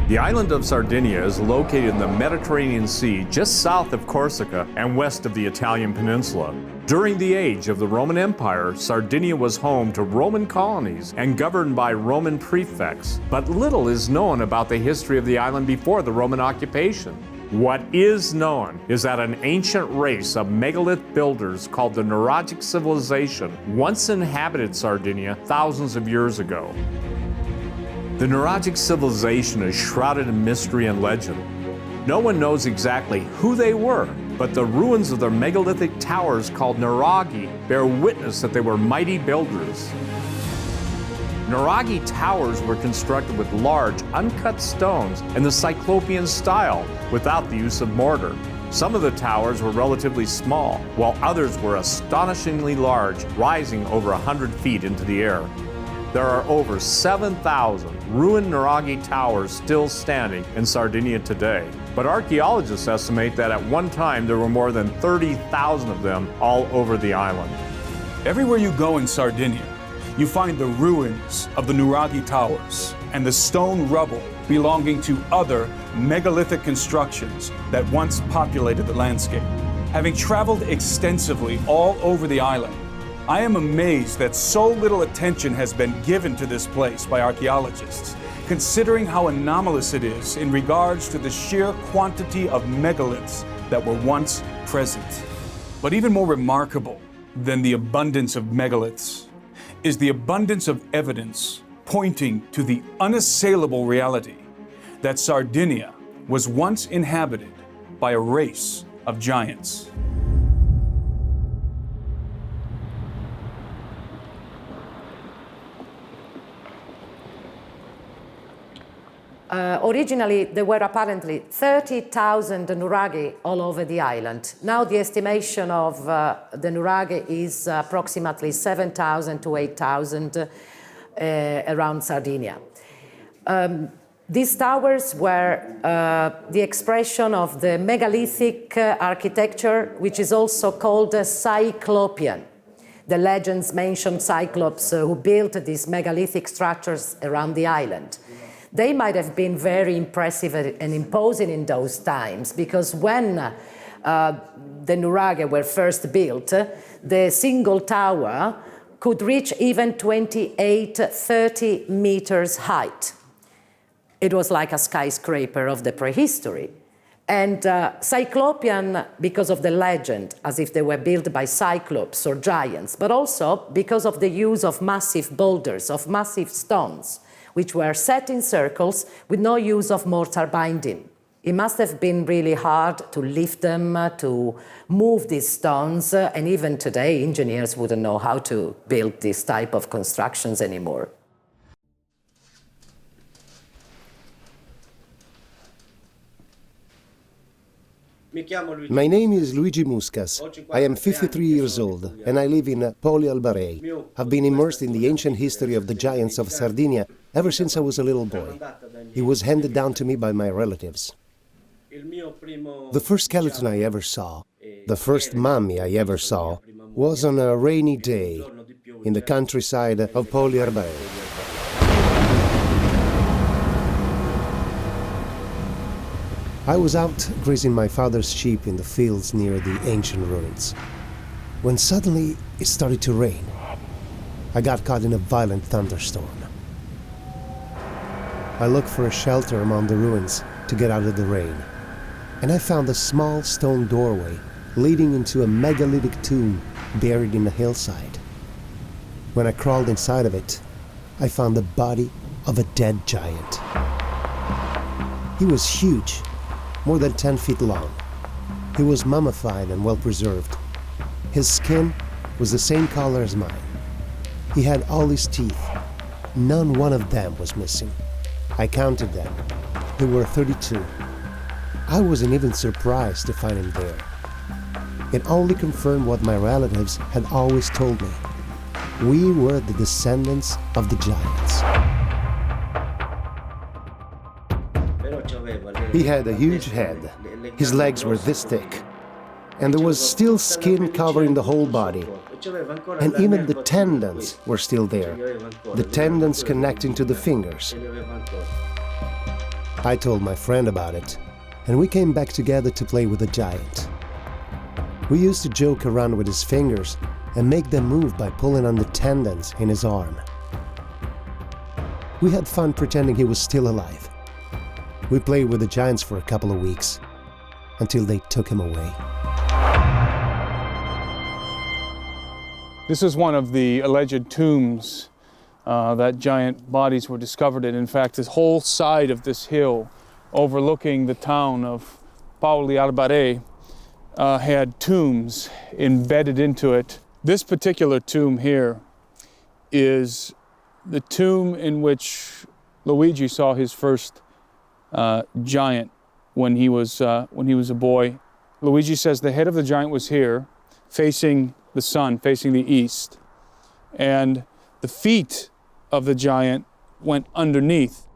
The island of Sardinia is located in the Mediterranean Sea just south of Corsica and west of the Italian peninsula. During the age of the Roman Empire, Sardinia was home to Roman colonies and governed by Roman prefects. But little is known about the history of the island before the Roman occupation. What is known is that an ancient race of megalith builders called the Nuragic civilization once inhabited Sardinia thousands of years ago. The Nuragic civilization is shrouded in mystery and legend. No one knows exactly who they were, but the ruins of their megalithic towers called Nuragi bear witness that they were mighty builders. Nuragi towers were constructed with large, uncut stones in the Cyclopean style without the use of mortar. Some of the towers were relatively small, while others were astonishingly large, rising over 100 feet into the air. There are over 7,000 ruined Nuragi towers still standing in Sardinia today. But archaeologists estimate that at one time there were more than 30,000 of them all over the island. Everywhere you go in Sardinia, you find the ruins of the Nuragi towers and the stone rubble belonging to other megalithic constructions that once populated the landscape. Having traveled extensively all over the island, I am amazed that so little attention has been given to this place by archaeologists, considering how anomalous it is in regards to the sheer quantity of megaliths that were once present. But even more remarkable than the abundance of megaliths is the abundance of evidence pointing to the unassailable reality that Sardinia was once inhabited by a race of giants. Originally, there were apparently 30,000 Nuragi all over the island. Now the estimation of the Nuragi is approximately 7,000 to 8,000 around Sardinia. These towers were the expression of the megalithic architecture, which is also called Cyclopean. The legends mention Cyclops who built these megalithic structures around the island. They might have been very impressive and imposing in those times, because when the Nuragi were first built, the single tower could reach even 28-30 meters height. It was like a skyscraper of the prehistory. And Cyclopean because of the legend, as if they were built by cyclops or giants, but also because of the use of massive boulders, of massive stones, which were set in circles with no use of mortar binding. It must have been really hard to lift them, to move these stones, and even today, engineers wouldn't know how to build this type of constructions anymore. My name is Luigi Muscas. I am 53 years old and I live in Poli Albarei. I've been immersed in the ancient history of the giants of Sardinia ever since I was a little boy. It was handed down to me by my relatives. The first skeleton I ever saw, the first mummy I ever saw, was on a rainy day in the countryside of Poli Albarei. I was out grazing my father's sheep in the fields near the ancient ruins, when suddenly it started to rain. I got caught in a violent thunderstorm. I looked for a shelter among the ruins to get out of the rain, and I found a small stone doorway leading into a megalithic tomb buried in a hillside. When I crawled inside of it, I found the body of a dead giant. He was huge, more than 10 feet long. He was mummified and well preserved. His skin was the same color as mine. He had all his teeth. None one of them was missing. I counted them. There were 32. I wasn't even surprised to find him there. It only confirmed what my relatives had always told me. We were the descendants of the giants. He had a huge head. His legs were this thick. And there was still skin covering the whole body. And even the tendons were still there. The tendons connecting to the fingers. I told my friend about it, and we came back together to play with the giant. We used to joke around with his fingers and make them move by pulling on the tendons in his arm. We had fun pretending he was still alive. We played with the giants for a couple of weeks, until they took him away. This is one of the alleged tombs that giant bodies were discovered in. In fact, this whole side of this hill overlooking the town of Pauli Albare had tombs embedded into it. This particular tomb here is the tomb in which Luigi saw his first giant when he was a boy. Luigi says the head of the giant was here, facing the sun, facing the east, and the feet of the giant went underneath.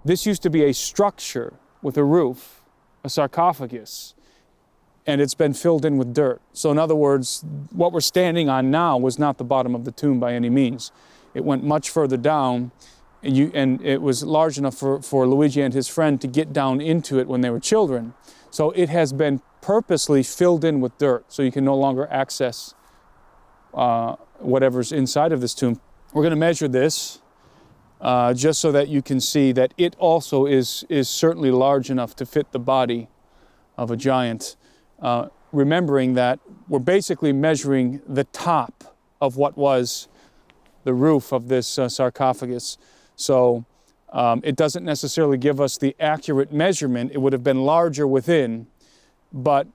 This used to be a structure with a roof, a sarcophagus, and it's been filled in with dirt. So in other words, what we're standing on now was not the bottom of the tomb by any means. It went much further down, and it was large enough for Luigi and his friend to get down into it when they were children. So it has been purposely filled in with dirt, so you can no longer access whatever's inside of this tomb. We're going to measure this just so that you can see that it also is certainly large enough to fit the body of a giant. Remembering that we're basically measuring the top of what was the roof of this sarcophagus. So it doesn't necessarily give us the accurate measurement. It would have been larger within, but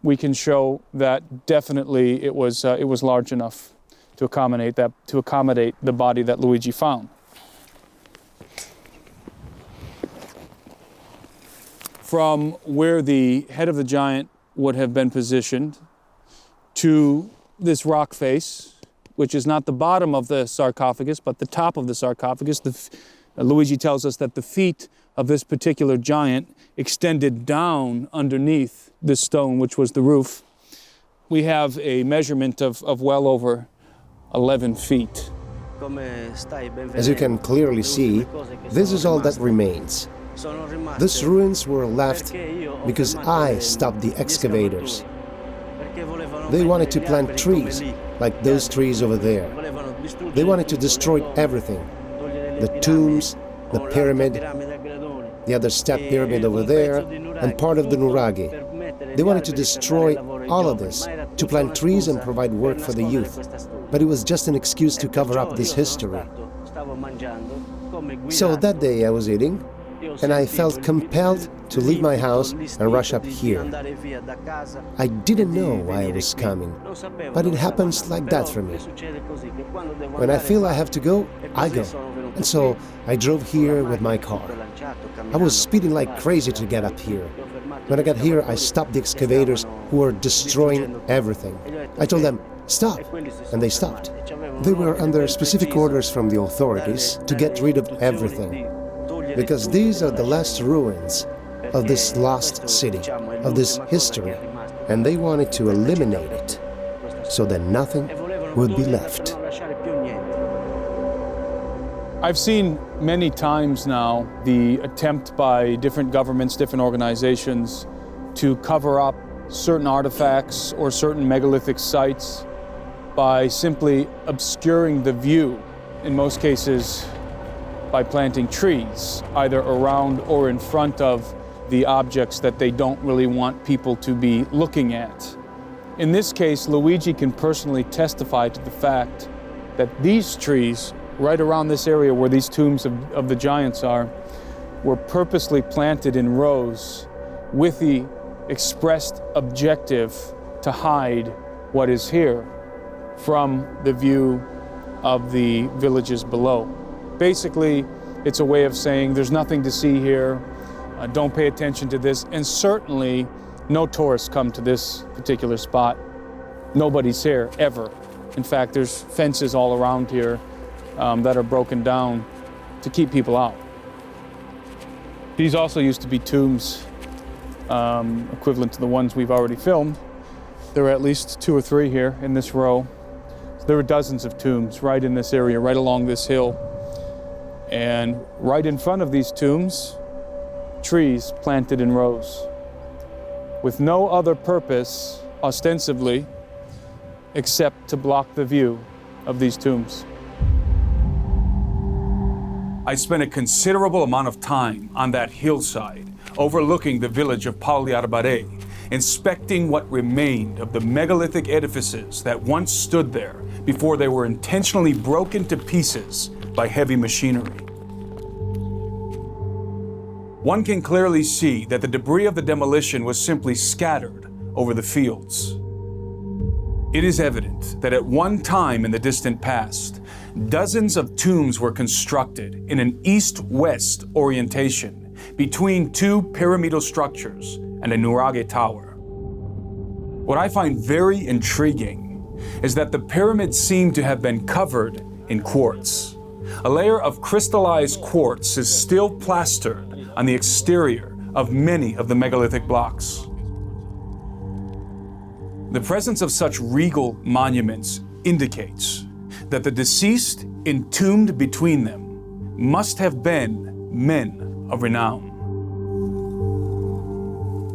we can show that definitely it was large enough to accommodate the body that Luigi found. From where the head of the giant would have been positioned to this rock face, which is not the bottom of the sarcophagus, but the top of the sarcophagus. Luigi tells us that the feet of this particular giant extended down underneath this stone, which was the roof. We have a measurement of well over 11 feet. As you can clearly see, this is all that remains. These ruins were left because I stopped the excavators. They wanted to plant trees, like those trees over there. They wanted to destroy everything. The tombs, the pyramid, the other step pyramid over there, and part of the nuraghi. They wanted to destroy all of this, to plant trees and provide work for the youth. But it was just an excuse to cover up this history. So that day I was eating, and I felt compelled to leave my house and rush up here. I didn't know why I was coming, but it happens like that for me. When I feel I have to go, I go. And so I drove here with my car. I was speeding like crazy to get up here. When I got here, I stopped the excavators who were destroying everything. I told them, stop, and they stopped. They were under specific orders from the authorities to get rid of everything, because these are the last ruins of this lost city, of this history, and they wanted to eliminate it so that nothing would be left. I've seen many times now the attempt by different governments, different organizations to cover up certain artifacts or certain megalithic sites by simply obscuring the view, in most cases by planting trees, either around or in front of the objects that they don't really want people to be looking at. In this case, Luigi can personally testify to the fact that these trees right around this area where these tombs of the giants are were purposely planted in rows with the expressed objective to hide what is here from the view of the villages below. Basically, it's a way of saying there's nothing to see here, don't pay attention to this, and certainly no tourists come to this particular spot. Nobody's here, ever. In fact, there's fences all around here that are broken down to keep people out. These also used to be tombs equivalent to the ones we've already filmed. There were at least 2 or 3 here in this row. So there were dozens of tombs right in this area, right along this hill. And right in front of these tombs trees planted in rows, with no other purpose, ostensibly, except to block the view of these tombs. I spent a considerable amount of time on that hillside, overlooking the village of Pauli Arbare, inspecting what remained of the megalithic edifices that once stood there before they were intentionally broken to pieces by heavy machinery. One can clearly see that the debris of the demolition was simply scattered over the fields. It is evident that at one time in the distant past, dozens of tombs were constructed in an east-west orientation between two pyramidal structures and a nuraghe tower. What I find very intriguing is that the pyramids seem to have been covered in quartz. A layer of crystallized quartz is still plastered on the exterior of many of the megalithic blocks. The presence of such regal monuments indicates that the deceased entombed between them must have been men of renown.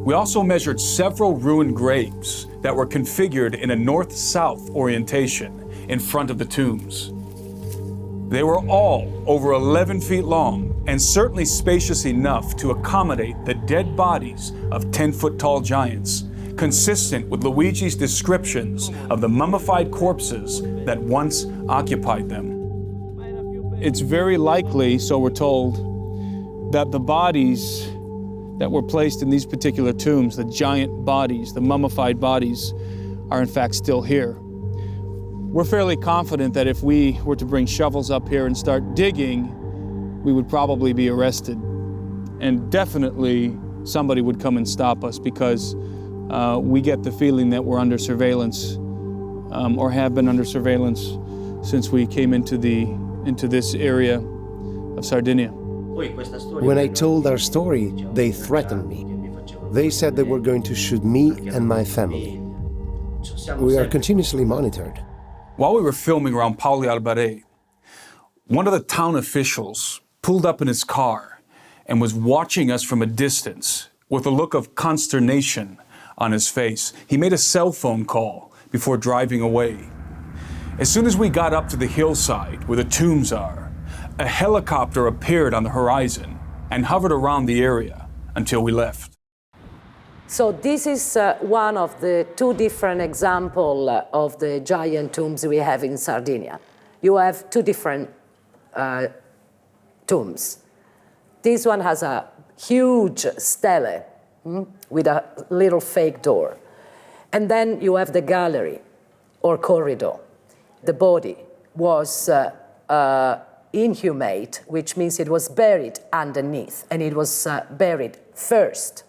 We also measured several ruined graves that were configured in a north-south orientation in front of the tombs. They were all over 11 feet long and certainly spacious enough to accommodate the dead bodies of 10-foot-tall giants, consistent with Luigi's descriptions of the mummified corpses that once occupied them. It's very likely, so we're told, that the bodies that were placed in these particular tombs, the giant bodies, the mummified bodies, are in fact still here. We're fairly confident that if we were to bring shovels up here and start digging, we would probably be arrested. And definitely somebody would come and stop us, because we get the feeling that we're under surveillance, or have been under surveillance since we came into this area of Sardinia. When I told our story, they threatened me. They said they were going to shoot me and my family. We are continuously monitored. While we were filming around Pauli Arbare, one of the town officials pulled up in his car and was watching us from a distance with a look of consternation on his face. He made a cell phone call before driving away. As soon as we got up to the hillside where the tombs are, a helicopter appeared on the horizon and hovered around the area until we left. So this is one of the two different examples of the giant tombs we have in Sardinia. You have two different tombs. This one has a huge stele with a little fake door. And then you have the gallery or corridor. The body was inhumate, which means it was buried underneath, and it was buried first.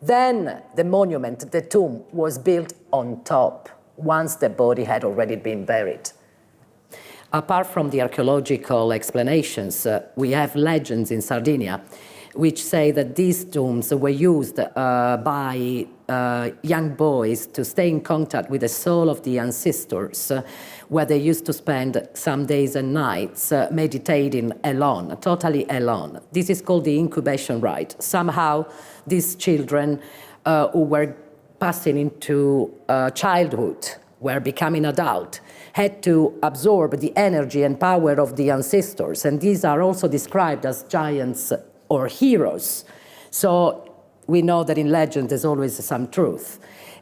Then the monument, the tomb, was built on top, once the body had already been buried. Apart from the archaeological explanations, we have legends in Sardinia which say that these tombs were used by young boys to stay in contact with the soul of the ancestors, where they used to spend some days and nights meditating alone, totally alone. This is called the incubation rite. Somehow, these children who were passing into childhood, were becoming adult, had to absorb the energy and power of the ancestors, and these are also described as giants or heroes. So we know that in legend there's always some truth.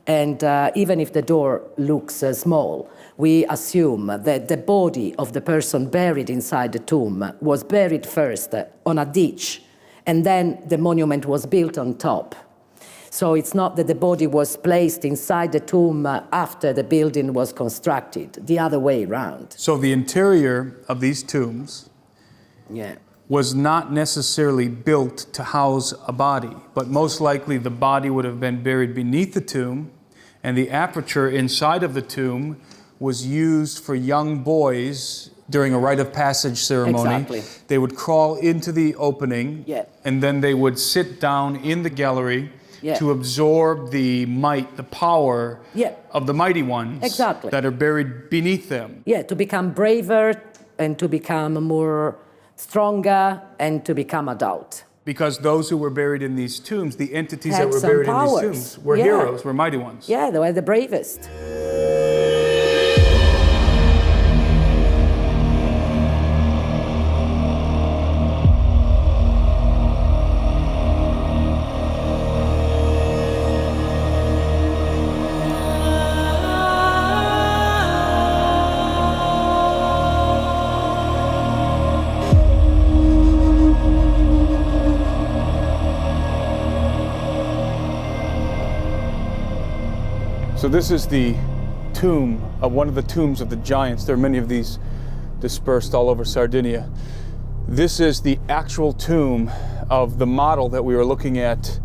And even if the door looks small, we assume that the body of the person buried inside the tomb was buried first on a ditch, and then the monument was built on top. So it's not that the body was placed inside the tomb after the building was constructed, the other way around. So the interior of these tombs was not necessarily built to house a body, but most likely the body would have been buried beneath the tomb, and the aperture inside of the tomb was used for young boys during a rite of passage ceremony. Exactly. They would crawl into the opening, and then they would sit down in the gallery to absorb the might, the power of the mighty ones that are buried beneath them. To become braver and to become more stronger and to become adult. Because those who were buried in these tombs, the entities Had that were some buried in powers. these tombs, were Yeah. heroes, were mighty ones. Yeah, they were the bravest. So this is the tomb of one of the tombs of the giants. There are many of these dispersed all over Sardinia. This is the actual tomb of the model that we were looking at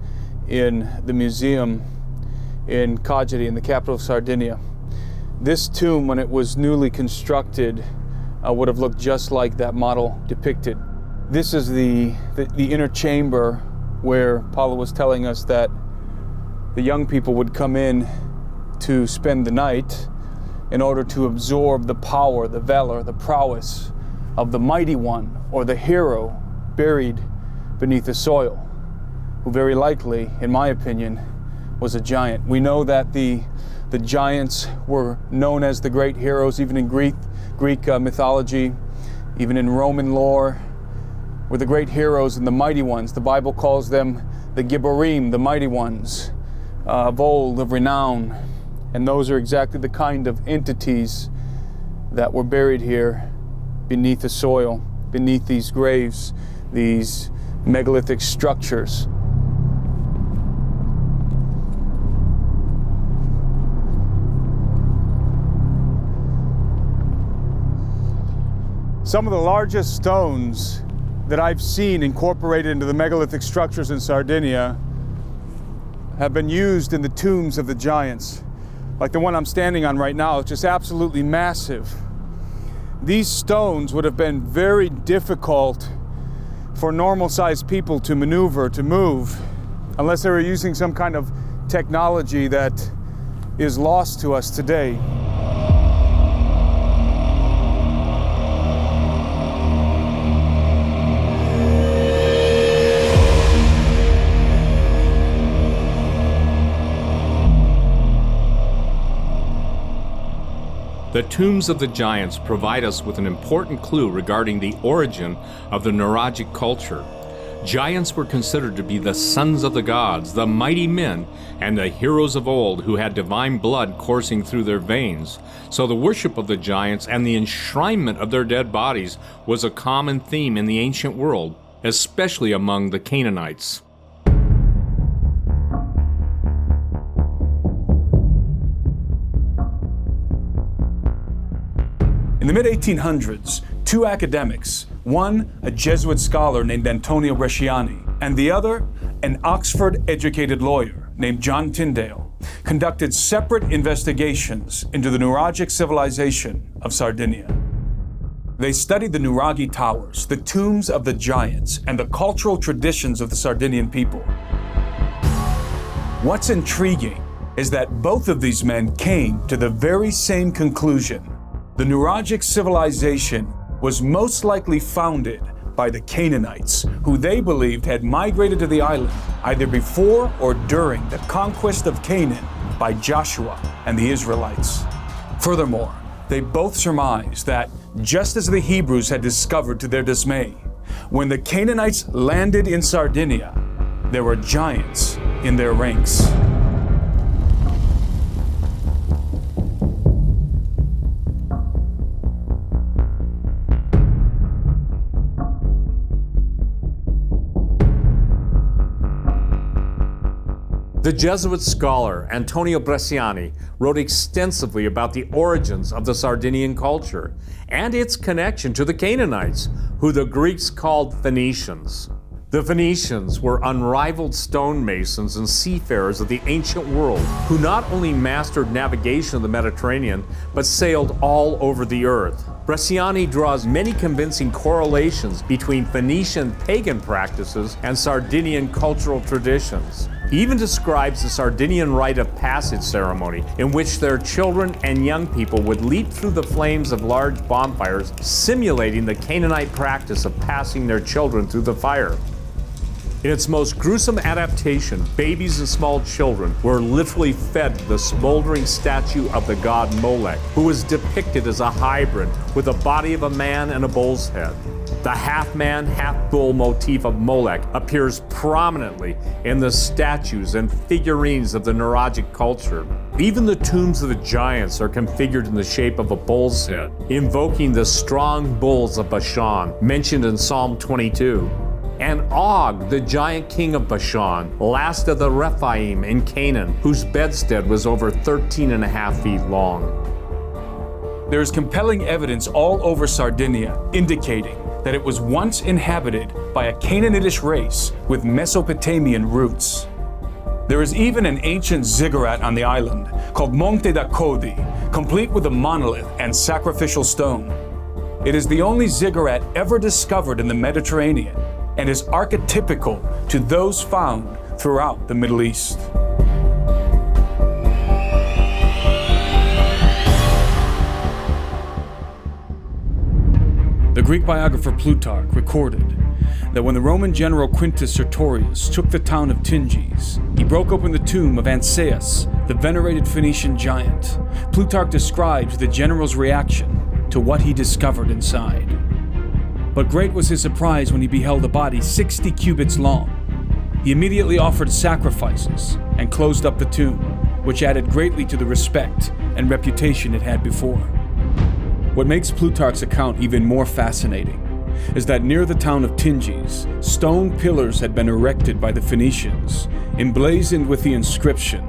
in the museum in Cagliari, in the capital of Sardinia. This tomb, when it was newly constructed, would have looked just like that model depicted. This is the inner chamber where Paula was telling us that the young people would come in to spend the night in order to absorb the power, the valor, the prowess of the mighty one, or the hero buried beneath the soil, who very likely, in my opinion, was a giant. We know that the giants were known as the great heroes, even in Greek mythology, even in Roman lore, were the great heroes and the mighty ones. The Bible calls them the Gibborim, the mighty ones, of old, of renown. And those are exactly the kind of entities that were buried here beneath the soil, beneath these graves, these megalithic structures. Some of the largest stones that I've seen incorporated into the megalithic structures in Sardinia have been used in the tombs of the giants. Like the one I'm standing on right now, it's just absolutely massive. These stones would have been very difficult for normal-sized people to maneuver, to move, unless they were using some kind of technology that is lost to us today. The tombs of the giants provide us with an important clue regarding the origin of the Nuragic culture. Giants were considered to be the sons of the gods, the mighty men, and the heroes of old who had divine blood coursing through their veins. So the worship of the giants and the enshrinement of their dead bodies was a common theme in the ancient world, especially among the Canaanites. In the mid-1800s, two academics, one a Jesuit scholar named Antonio Bresciani, and the other an Oxford-educated lawyer named John Tyndale, conducted separate investigations into the Nuragic civilization of Sardinia. They studied the Nuraghi towers, the tombs of the giants, and the cultural traditions of the Sardinian people. What's intriguing is that both of these men came to the very same conclusion. The Nuragic civilization was most likely founded by the Canaanites, who they believed had migrated to the island either before or during the conquest of Canaan by Joshua and the Israelites. Furthermore, they both surmised that, just as the Hebrews had discovered to their dismay, when the Canaanites landed in Sardinia, there were giants in their ranks. The Jesuit scholar Antonio Bresciani wrote extensively about the origins of the Sardinian culture and its connection to the Canaanites, who the Greeks called Phoenicians. The Phoenicians were unrivaled stonemasons and seafarers of the ancient world who not only mastered navigation of the Mediterranean, but sailed all over the earth. Bresciani draws many convincing correlations between Phoenician pagan practices and Sardinian cultural traditions. He even describes the Sardinian rite of passage ceremony, in which their children and young people would leap through the flames of large bonfires, simulating the Canaanite practice of passing their children through the fire. In its most gruesome adaptation, babies and small children were literally fed the smoldering statue of the god Molech, who was depicted as a hybrid with the body of a man and a bull's head. The half-man, half-bull motif of Molech appears prominently in the statues and figurines of the Nuragic culture. Even the tombs of the giants are configured in the shape of a bull's head, invoking the strong bulls of Bashan, mentioned in Psalm 22. And Og, the giant king of Bashan, last of the Rephaim in Canaan, whose bedstead was over 13.5 feet long. There is compelling evidence all over Sardinia indicating that it was once inhabited by a Canaanitish race with Mesopotamian roots. There is even an ancient ziggurat on the island called Monte da Codi, complete with a monolith and sacrificial stone. It is the only ziggurat ever discovered in the Mediterranean and is archetypical to those found throughout the Middle East. The Greek biographer Plutarch recorded that when the Roman general Quintus Sertorius took the town of Tinges, he broke open the tomb of Ancaeus, the venerated Phoenician giant. Plutarch describes the general's reaction to what he discovered inside. But great was his surprise when he beheld a body 60 cubits long. He immediately offered sacrifices and closed up the tomb, which added greatly to the respect and reputation it had before. What makes Plutarch's account even more fascinating is that near the town of Tinges, stone pillars had been erected by the Phoenicians, emblazoned with the inscription,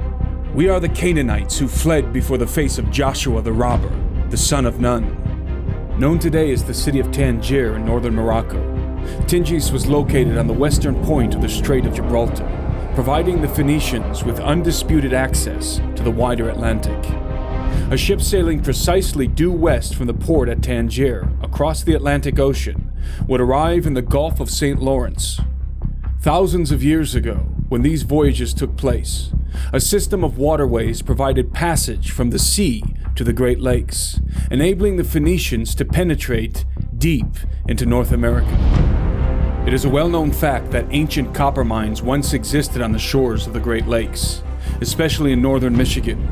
"We are the Canaanites who fled before the face of Joshua the robber, the son of Nun." Known today as the city of Tangier in northern Morocco, Tinges was located on the western point of the Strait of Gibraltar, providing the Phoenicians with undisputed access to the wider Atlantic. A ship sailing precisely due west from the port at Tangier across the Atlantic Ocean would arrive in the Gulf of St. Lawrence. Thousands of years ago, when these voyages took place, a system of waterways provided passage from the sea to the Great Lakes, enabling the Phoenicians to penetrate deep into North America. It is a well-known fact that ancient copper mines once existed on the shores of the Great Lakes, especially in northern Michigan.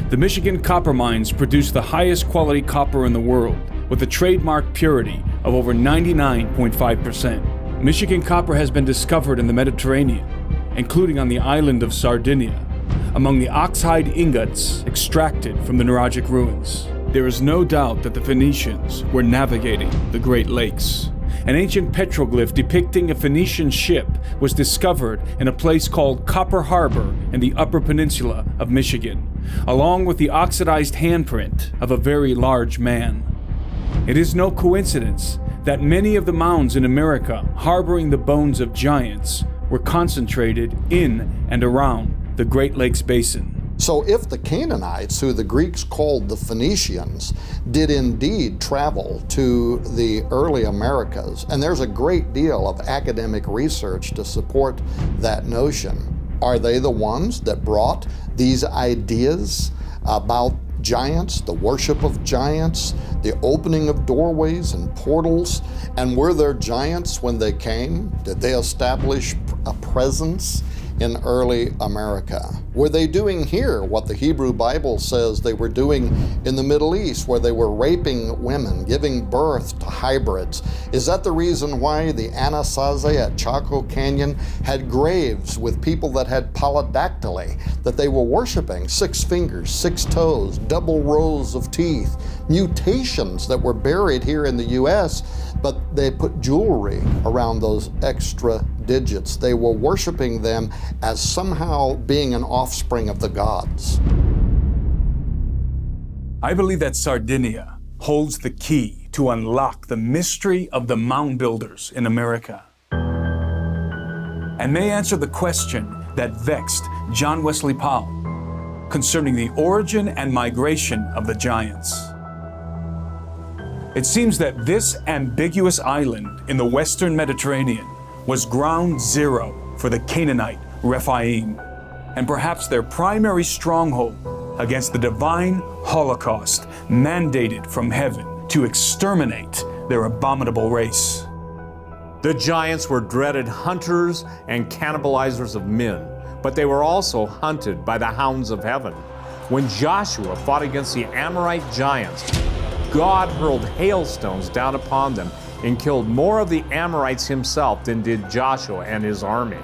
The Michigan copper mines produce the highest quality copper in the world, with a trademark purity of over 99.5%. Michigan copper has been discovered in the Mediterranean, including on the island of Sardinia, among the oxide ingots extracted from the Nuragic ruins. There is no doubt that the Phoenicians were navigating the Great Lakes. An ancient petroglyph depicting a Phoenician ship was discovered in a place called Copper Harbor in the Upper Peninsula of Michigan, along with the oxidized handprint of a very large man. It is no coincidence that many of the mounds in America harboring the bones of giants were concentrated in and around the Great Lakes Basin. So if the Canaanites, who the Greeks called the Phoenicians, did indeed travel to the early Americas, and there's a great deal of academic research to support that notion, are they the ones that brought these ideas about giants, the worship of giants, the opening of doorways and portals? And were there giants when they came? Did they establish a presence in early America? Were they doing here what the Hebrew Bible says they were doing in the Middle East, where they were raping women, giving birth to hybrids? Is that the reason why the Anasazi at Chaco Canyon had graves with people that had polydactyly, that they were worshiping 6 fingers, 6 toes, double rows of teeth, mutations that were buried here in the US, but they put jewelry around those extra digits. They were worshiping them as somehow being an offspring of the gods. I believe that Sardinia holds the key to unlock the mystery of the mound builders in America, and may answer the question that vexed John Wesley Powell concerning the origin and migration of the giants. It seems that this ambiguous island in the Western Mediterranean was ground zero for the Canaanite Rephaim, and perhaps their primary stronghold against the divine Holocaust mandated from heaven to exterminate their abominable race. The giants were dreaded hunters and cannibalizers of men, but they were also hunted by the hounds of heaven. When Joshua fought against the Amorite giants, God hurled hailstones down upon them and killed more of the Amorites himself than did Joshua and his army.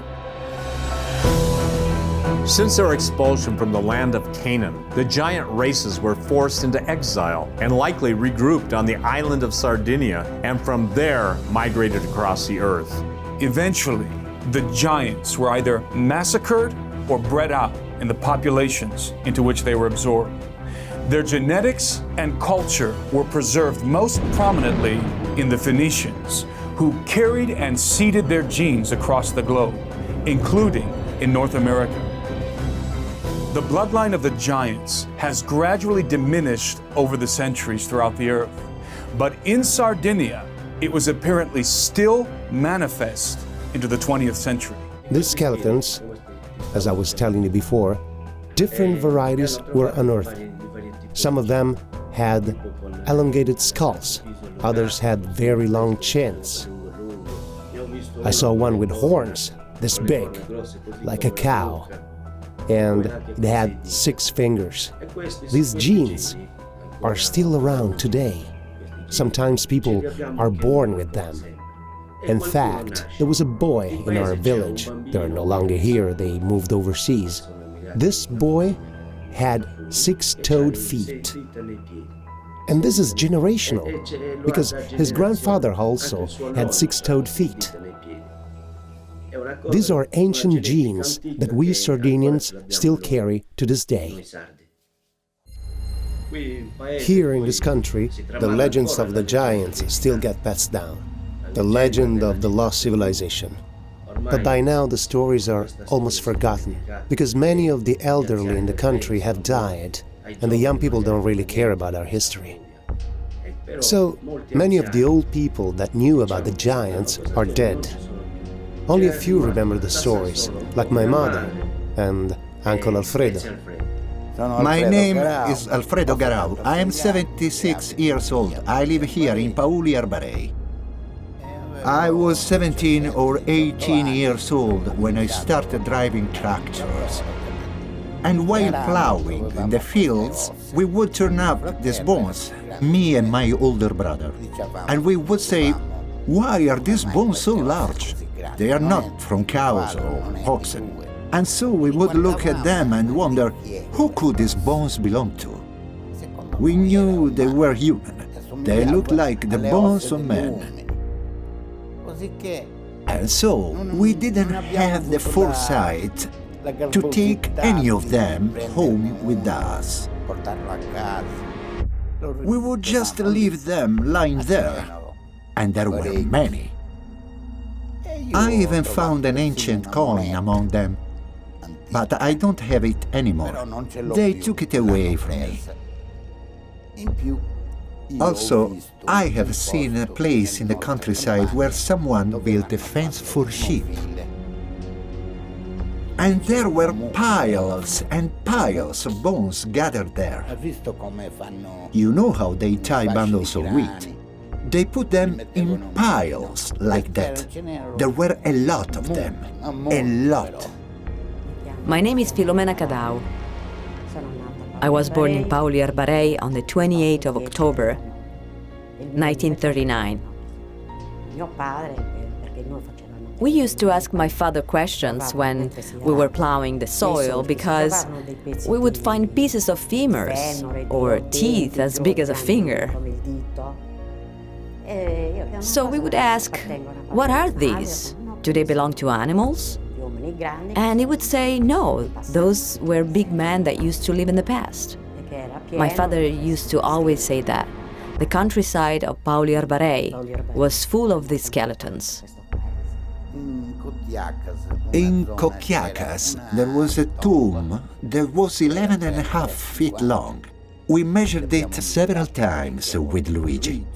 Since their expulsion from the land of Canaan, the giant races were forced into exile and likely regrouped on the island of Sardinia, and from there migrated across the earth. Eventually, the giants were either massacred or bred out in the populations into which they were absorbed. Their genetics and culture were preserved most prominently in the Phoenicians, who carried and seeded their genes across the globe, including in North America. The bloodline of the giants has gradually diminished over the centuries throughout the earth, but in Sardinia, it was apparently still manifest into the 20th century. These skeletons, as I was telling you before, different varieties were unearthed. Some of them had elongated skulls, others had very long chins. I saw one with horns this big, like a cow, and it had 6 fingers. These genes are still around today. Sometimes people are born with them. In fact, there was a boy in our village. They are no longer here, they moved overseas. This boy had 6-toed feet. And this is generational, because his grandfather also had 6-toed feet. These are ancient genes that we Sardinians still carry to this day. Here in this country, the legends of the giants still get passed down. The legend of the lost civilization. But by now the stories are almost forgotten, because many of the elderly in the country have died, and the young people don't really care about our history. So, many of the old people that knew about the giants are dead. Only a few remember the stories, like my mother and Uncle Alfredo. My name is Alfredo Garau. I am 76 years old. I live here in Pauli Arbarei. I was 17 or 18 years old when I started driving tractors. And while plowing in the fields, we would turn up these bones, me and my older brother. And we would say, "Why are these bones so large? They are not from cows or oxen." And so we would look at them and wonder, who could these bones belong to? We knew they were human. They looked like the bones of men. And so we didn't have the foresight to take any of them home with us. We would just leave them lying there, and there were many. I even found an ancient coin among them, but I don't have it anymore. They took it away from me. Also, I have seen a place in the countryside where someone built a fence for sheep. And there were piles and piles of bones gathered there. You know how they tie bundles of wheat? They put them in piles like that. There were a lot of them. A lot. My name is Filomena Cadau. I was born in Pauli Arbarei on the 28th of October, 1939. We used to ask my father questions when we were plowing the soil because we would find pieces of femurs or teeth as big as a finger. So we would ask, what are these? Do they belong to animals? And he would say, no, those were big men that used to live in the past. My father used to always say that. The countryside of Pauli Arbarei was full of these skeletons. In Coquiacas, there was a tomb that was 11.5 feet long. We measured it several times with Luigi,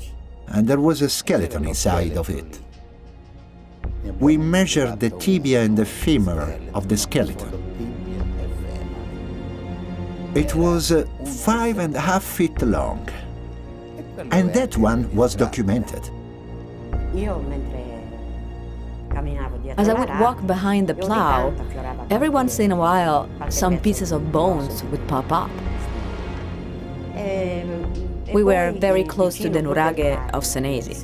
and there was a skeleton inside of it. We measured the tibia and the femur of the skeleton. It was 5.5 feet long, and that one was documented. As I would walk behind the plow, every once in a while, some pieces of bones would pop up. We were very close to the nuraghe of Senesi.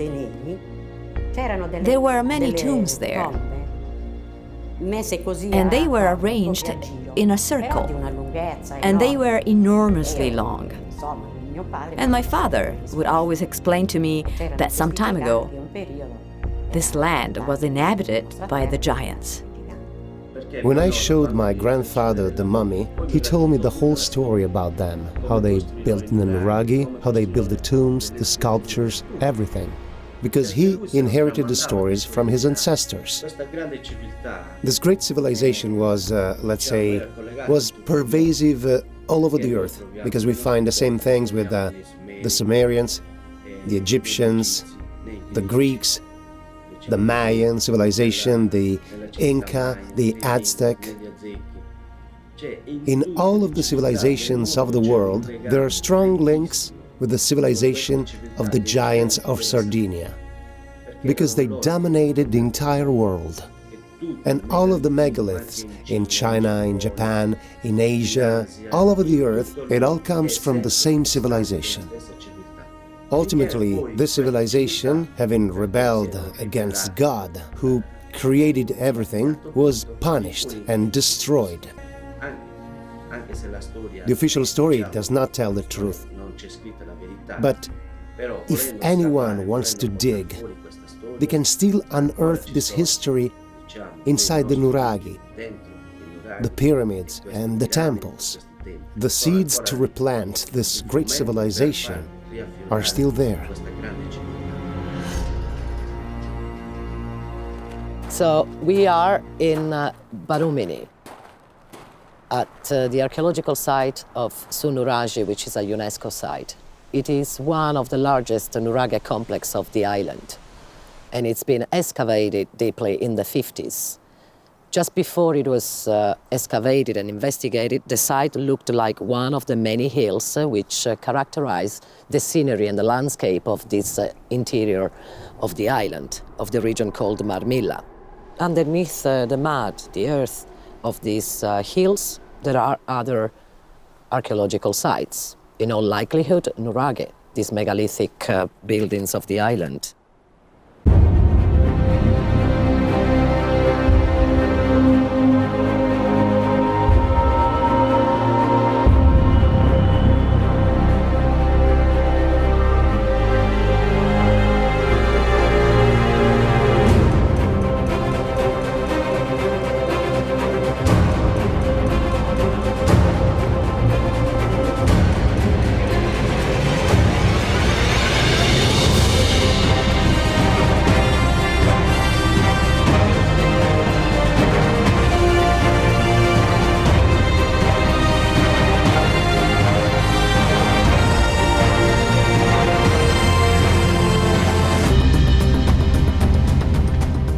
There were many tombs there, and they were arranged in a circle, and they were enormously long. And my father would always explain to me that some time ago, this land was inhabited by the giants. When I showed my grandfather the mummy, he told me the whole story about them, how they built the nuraghe, how they built the tombs, the sculptures, everything. Because he inherited the stories from his ancestors. This great civilization was, let's say, was pervasive all over the earth, because we find the same things with the Sumerians, the Egyptians, the Greeks, the Mayan civilization, the Inca, the Aztec. In all of the civilizations of the world, there are strong links with the civilization of the giants of Sardinia, because they dominated the entire world. And all of the megaliths in China, in Japan, in Asia, all over the earth, it all comes from the same civilization. Ultimately, this civilization, having rebelled against God, who created everything, was punished and destroyed. The official story does not tell the truth. But if anyone wants to dig, they can still unearth this history inside the nuraghe, the pyramids and the temples. The seeds to replant this great civilization are still there. So we are in Barumini, at the archaeological site of Sunuragi, which is a UNESCO site. It is one of the largest nuraghe complex of the island, and it's been excavated deeply in the 50s. Just before it was excavated and investigated, the site looked like one of the many hills which characterize the scenery and the landscape of this interior of the island, of the region called Marmilla. Underneath the mud, the earth of these hills, there are other archaeological sites. In all likelihood, nuraghe, these megalithic buildings of the island.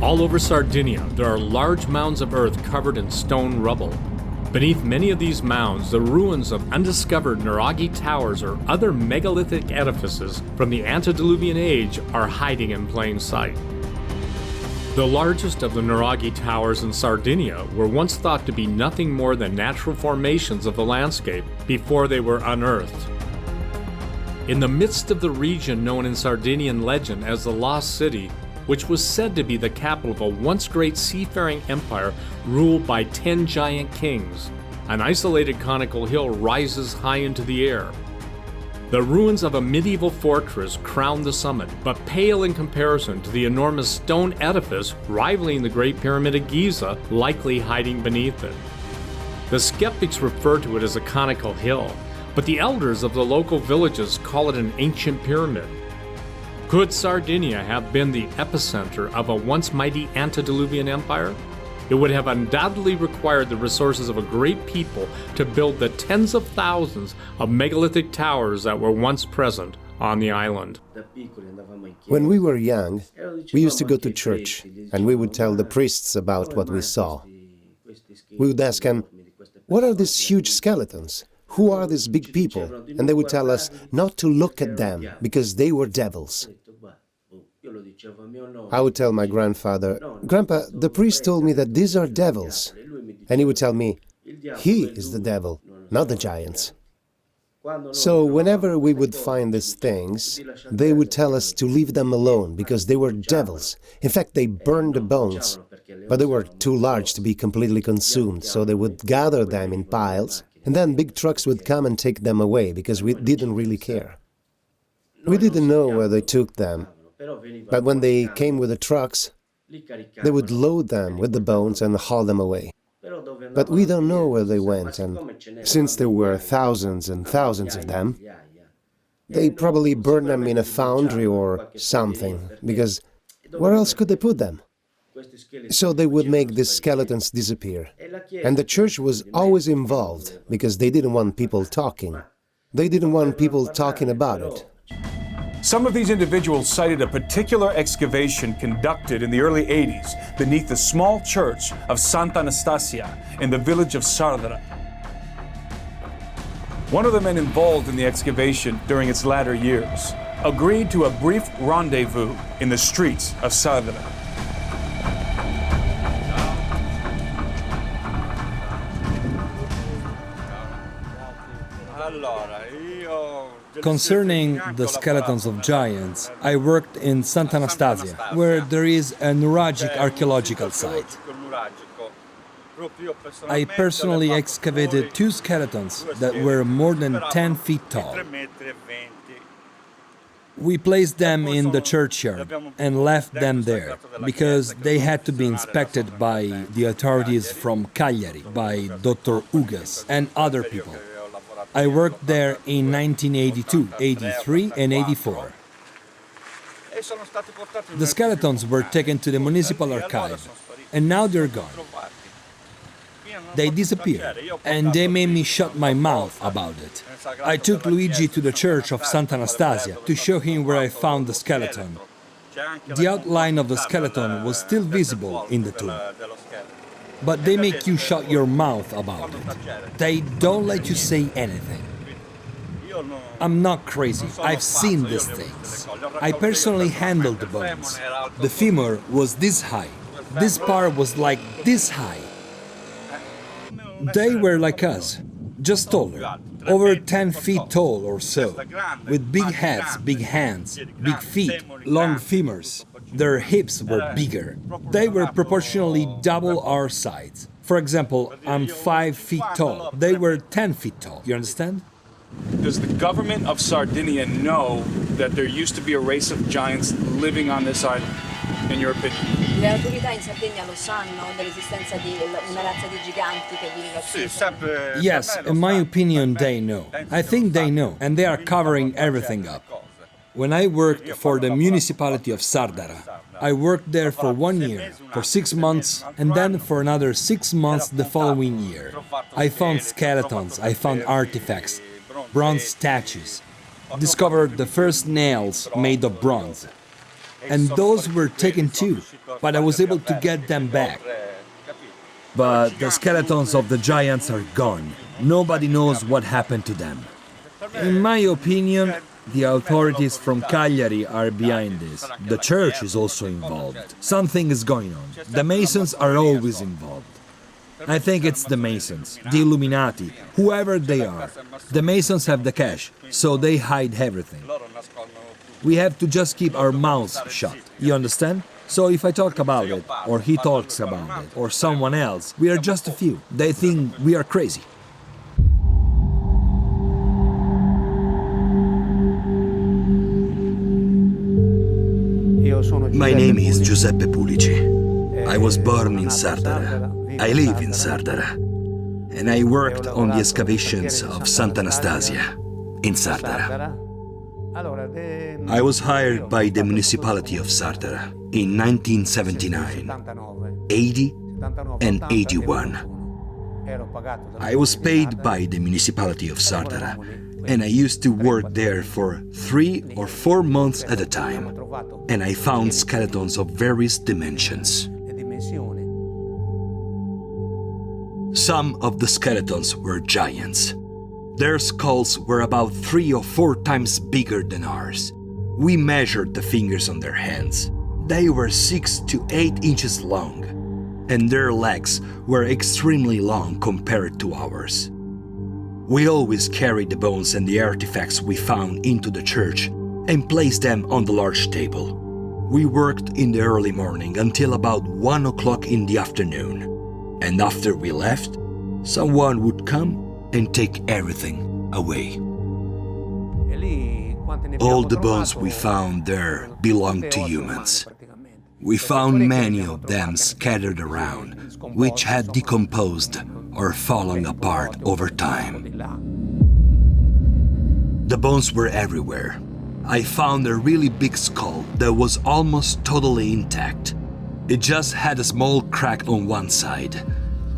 All over Sardinia, there are large mounds of earth covered in stone rubble. Beneath many of these mounds, the ruins of undiscovered nuraghe towers or other megalithic edifices from the antediluvian age are hiding in plain sight. The largest of the nuraghe towers in Sardinia were once thought to be nothing more than natural formations of the landscape before they were unearthed. In the midst of the region known in Sardinian legend as the Lost City, which was said to be the capital of a once great seafaring empire ruled by 10 giant kings, an isolated conical hill rises high into the air. The ruins of a medieval fortress crown the summit, but pale in comparison to the enormous stone edifice rivaling the Great Pyramid of Giza, likely hiding beneath it. The skeptics refer to it as a conical hill, but the elders of the local villages call it an ancient pyramid. Could Sardinia have been the epicenter of a once mighty antediluvian empire? It would have undoubtedly required the resources of a great people to build the tens of thousands of megalithic towers that were once present on the island. When we were young, we used to go to church, and we would tell the priests about what we saw. We would ask them, "What are these huge skeletons? Who are these big people?" And they would tell us not to look at them, because they were devils. I would tell my grandfather, "Grandpa, the priest told me that these are devils." And he would tell me, "He is the devil, not the giants." So whenever we would find these things, they would tell us to leave them alone because they were devils. In fact, they burned the bones, but they were too large to be completely consumed, so they would gather them in piles, and then big trucks would come and take them away because we didn't really care. We didn't know where they took them, but when they came with the trucks, they would load them with the bones and haul them away. But we don't know where they went, and since there were thousands and thousands of them, they probably burned them in a foundry or something, because where else could they put them? So they would make these skeletons disappear. And the church was always involved, because they didn't want people talking. They didn't want people talking about it. Some of these individuals cited a particular excavation conducted in the early 80s beneath the small church of Santa Anastasia in the village of Sardara. One of the men involved in the excavation during its latter years agreed to a brief rendezvous in the streets of Sardara. Concerning the skeletons of giants, I worked in Santa Anastasia, where there is a neuralgic archaeological site. I personally excavated 2 skeletons that were more than 10 feet tall. We placed them in the churchyard and left them there, because they had to be inspected by the authorities from Cagliari, by Dr. Ugas and other people. I worked there in 1982, 83 and 84. The skeletons were taken to the municipal archive, and now they're gone. They disappeared, and they made me shut my mouth about it. I took Luigi to the church of Santa Anastasia to show him where I found the skeleton. The outline of the skeleton was still visible in the tomb. But they make you shut your mouth about it. They don't let you say anything. I'm not crazy. I've seen these things. I personally handled the bones. The femur was this high. This part was like this high. They were like us, just taller, over 10 feet tall or so, with big heads, big hands, big feet, long femurs. Their hips were bigger. They were proportionally double our size. For example, I'm 5 feet tall. They were 10 feet tall. You understand? Does the government of Sardinia know that there used to be a race of giants living on this island, in your opinion? Le autorità in Sardegna lo sanno dell'esistenza di una razza di giganti che vive qui? Yes, in my opinion, they know. I think they know, and they are covering everything up. When I worked for the municipality of Sardara, I worked there for 1 year, for 6 months, and then for another 6 months the following year. I found skeletons, I found artifacts, bronze statues, discovered the first nails made of bronze. And those were taken too, but I was able to get them back. But the skeletons of the giants are gone. Nobody knows what happened to them. In my opinion, the authorities from Cagliari are behind this. The church is also involved. Something is going on. The Masons are always involved. I think it's the Masons, the Illuminati, whoever they are. The Masons have the cash, so they hide everything. We have to just keep our mouths shut, you understand? So if I talk about it, or he talks about it, or someone else, we are just a few. They think we are crazy. My name is Giuseppe Pulici. I was born in Sardara. I live in Sardara. And I worked on the excavations of Santa Anastasia in Sardara. I was hired by the municipality of Sardara in 1979, 80 and 81. I was paid by the municipality of Sardara, and I used to work there for 3 or 4 months at a time, and I found skeletons of various dimensions. Some of the skeletons were giants. Their skulls were about 3 or 4 times bigger than ours, We measured the fingers on their hands. They were 6 to 8 inches long, and their legs were extremely long compared to ours. We always carried the bones and the artifacts we found into the church and placed them on the large table. We worked in the early morning until about 1 o'clock in the afternoon, and after we left, someone would come and take everything away. All the bones we found there belonged to humans. We found many of them scattered around, which had decomposed or fallen apart over time. The bones were everywhere. I found a really big skull that was almost totally intact. It just had a small crack on one side,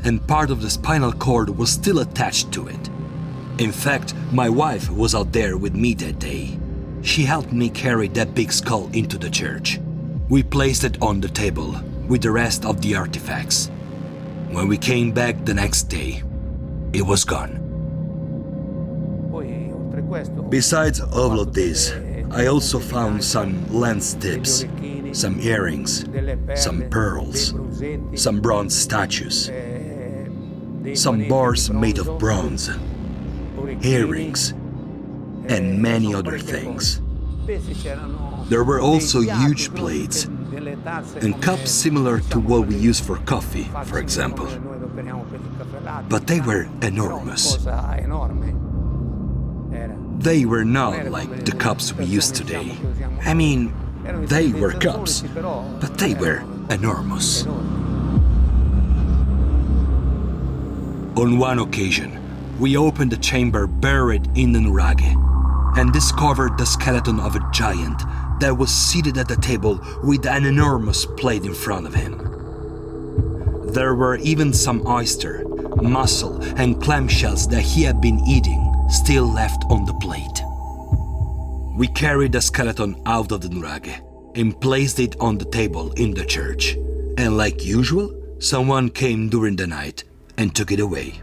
and part of the spinal cord was still attached to it. In fact, my wife was out there with me that day. She helped me carry that big skull into the church. We placed it on the table with the rest of the artifacts. When we came back the next day, it was gone. Besides all of this, I also found some lens tips, some earrings, some pearls, some bronze statues, some bars made of bronze, earrings, and many other things. There were also huge plates and cups similar to what we use for coffee, for example. But they were enormous. They were not like the cups we use today. I mean, they were cups, but they were enormous. On one occasion, we opened a chamber buried in the nuraghe and discovered the skeleton of a giant that was seated at a table with an enormous plate in front of him. There were even some oyster, mussel, and clam shells that he had been eating still left on the plate. We carried the skeleton out of the nuraghe and placed it on the table in the church. And like usual, someone came during the night and took it away.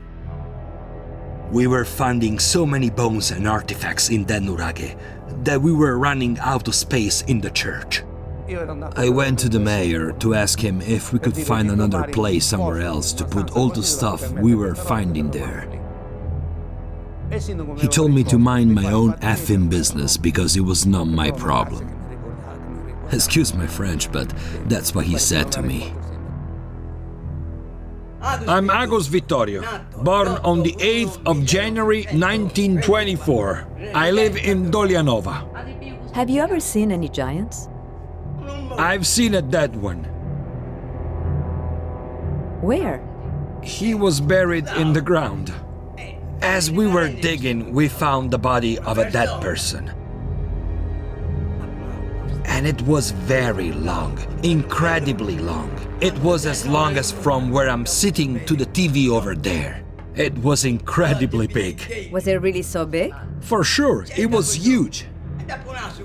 We were finding so many bones and artifacts in that nuraghe that we were running out of space in the church. I went to the mayor to ask him if we could find another place somewhere else to put all the stuff we were finding there. He told me to mind my own effing business because it was not my problem. Excuse my French, but that's what he said to me. I'm Agos Vittorio, born on the 8th of January 1924. I live in Dolianova. Have you ever seen any giants? I've seen a dead one. Where? He was buried in the ground. As we were digging, we found the body of a dead person. And it was very long, incredibly long. It was as long as from where I'm sitting to the TV over there. It was incredibly big. Was it really so big? For sure, it was huge.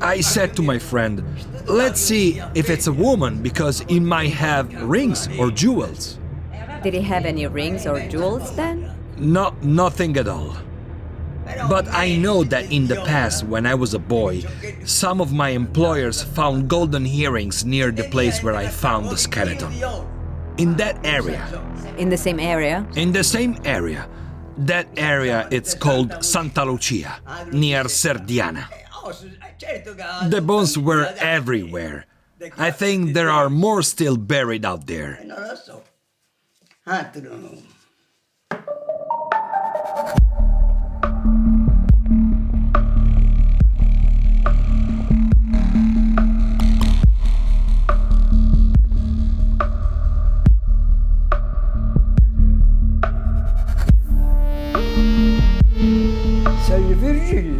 I said to my friend, let's see if it's a woman because it might have rings or jewels. Did he have any rings or jewels then? No, nothing at all. But I know that in the past, when I was a boy, some of my employers found golden earrings near the place where I found the skeleton. In that area. In the same area? In the same area. That area, it's called Santa Lucia, near Sardinia. The bones were everywhere. I think there are more still buried out there.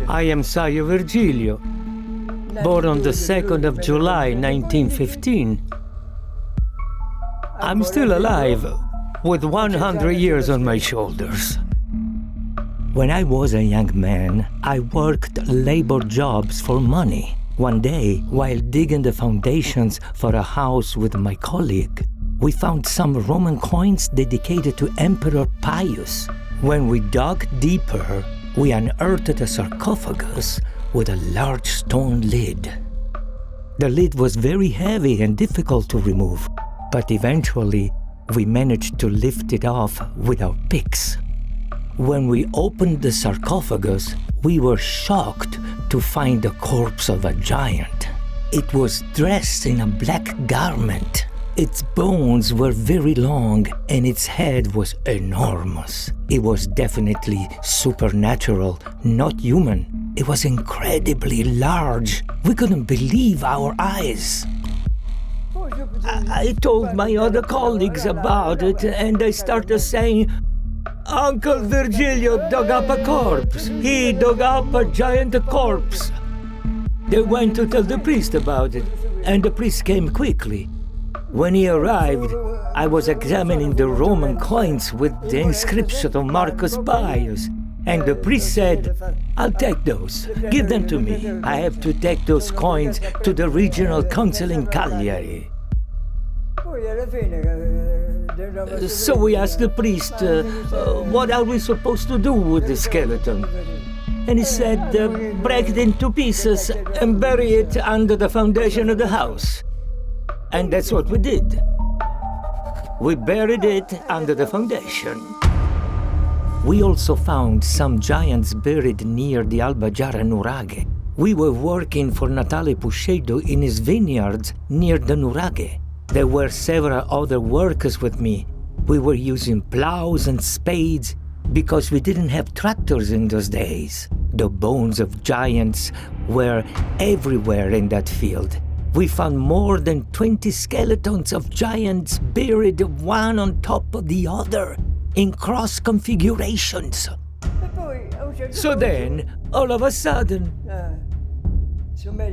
I am Saio Virgilio, born on the 2nd of July 1915. I'm still alive, with 100 years on my shoulders. When I was a young man, I worked labor jobs for money. One day, while digging the foundations for a house with my colleague, we found some Roman coins dedicated to Emperor Pius. When we dug deeper, we unearthed a sarcophagus with a large stone lid. The lid was very heavy and difficult to remove, but eventually we managed to lift it off with our picks. When we opened the sarcophagus, we were shocked to find the corpse of a giant. It was dressed in a black garment. Its bones were very long and its head was enormous. It was definitely supernatural, not human. It was incredibly large. We couldn't believe our eyes. I told my other colleagues about it and they started saying, "Uncle Virgilio dug up a corpse. He dug up a giant corpse." They went to tell the priest about it, and the priest came quickly. When he arrived, I was examining the Roman coins with the inscription of Marcus Pius, and the priest said, "I'll take those. Give them to me. I have to take those coins to the regional council in Cagliari." So we asked the priest, what are we supposed to do with the skeleton? And he said, break it into pieces and bury it under the foundation of the house. And that's what we did. We buried it under the foundation. We also found some giants buried near the Albaggiara Nuraghe. We were working for Natale Puscedo in his vineyards near the Nuraghe. There were several other workers with me. We were using plows and spades because we didn't have tractors in those days. The bones of giants were everywhere in that field. We found more than 20 skeletons of giants buried one on top of the other in cross configurations. So then, all of a sudden,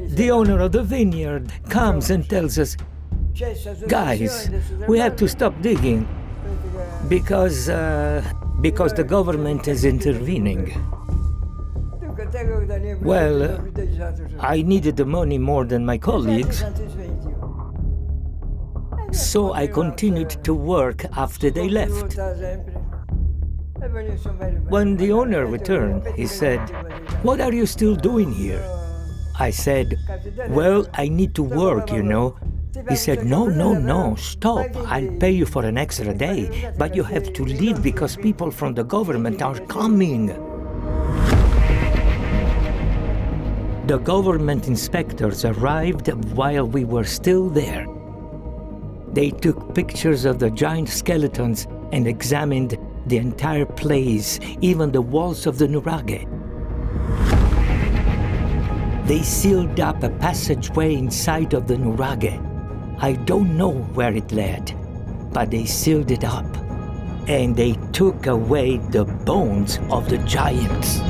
the owner of the vineyard comes and tells us, "Guys, we have to stop digging because the government is intervening." Well, I needed the money more than my colleagues, so I continued to work after they left. When the owner returned, he said, "What are you still doing here?" I said, "Well, I need to work, you know." He said, No, stop. I'll pay you for an extra day, but you have to leave because people from the government are coming. The government inspectors arrived while we were still there. They took pictures of the giant skeletons and examined the entire place, even the walls of the Nuraghe. They sealed up a passageway inside of the Nuraghe. I don't know where it led, but they sealed it up, and they took away the bones of the giants.